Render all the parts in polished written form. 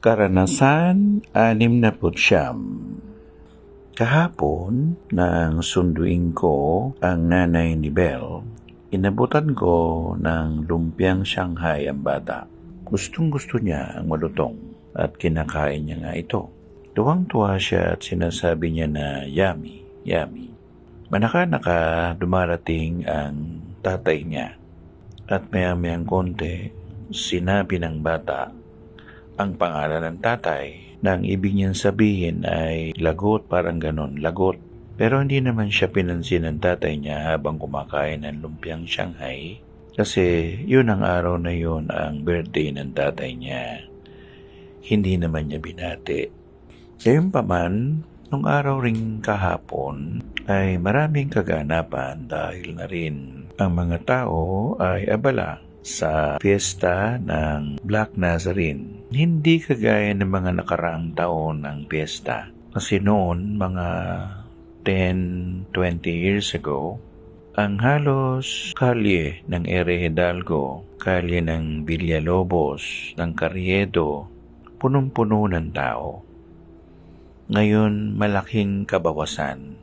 Karanasan 69. Kahapon, nang sunduin ko ang nanay ni Belle, inabutan ko ng lumpiang Shanghai ang bata. Gustong-gusto niya ang malutong at kinakain niya nga ito. Tuwang-tuwa siya at sinasabi niya na yummy, yummy. Manaka-naka dumarating ang tatay niya at maya-mayang konti sinabi ng bata ang pangalan ng tatay na ang ibig niyang sabihin ay lagot, parang ganon, lagot. Pero hindi naman siya pinansin ng tatay niya habang kumakain ng lumpiang Shanghai kasi yun ang araw na yun ang birthday ng tatay niya. Hindi naman niya binati. Gayunpaman, nung araw ring kahapon ay maraming kaganapan dahil na rin ang mga tao ay abala sa fiesta ng Black Nazarene. Hindi kagaya ng mga nakaraang taon ng fiesta. Kasi noon, mga 10-20 years ago, ang halos kalye ng Ere Hidalgo, kalye ng Villalobos, ng Carriedo, punong-puno ng tao. Ngayon, malaking kabawasan.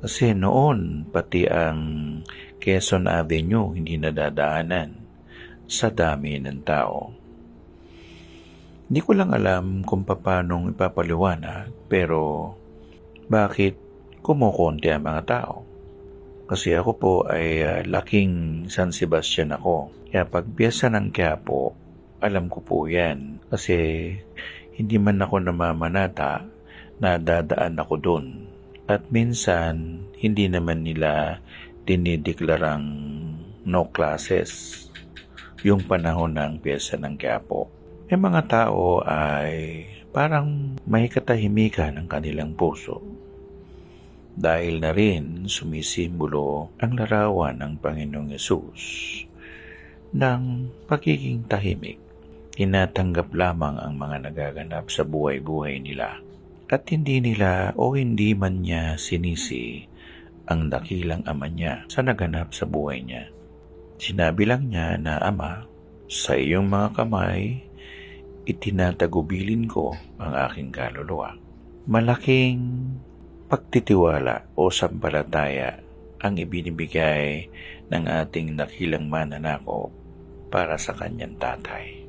Kasi noon, pati ang Quezon Avenue hindi nadadaanan sa dami ng tao. Hindi ko lang alam kung paano ipapaliwanag, pero bakit kumukonti ang mga tao? Kasi ako po ay laking San Sebastian ako. Kaya pag piyesa ng Quiapo, alam ko po yan. Kasi hindi man ako namamanata, nadadaan ako dun. At minsan, hindi naman nila dinideklarang no classes yung panahon ng piyesa ng Quiapo. May mga tao ay parang may katahimikan ng kanilang puso dahil na rin sumisimbolo ang larawan ng Panginoong Yesus ng pagiging tahimik. Tinatanggap lamang ang mga nagaganap sa buhay-buhay nila at hindi nila o hindi man niya sinisi ang dakilang ama niya sa naganap sa buhay niya. Sinabi lang niya na, Ama, sa iyong mga kamay, itinatagubilin ko ang aking kaluluwa. Malaking pagtitiwala o sampalataya ang ibinibigay ng ating dakilang mananakop para sa kanyang tatay.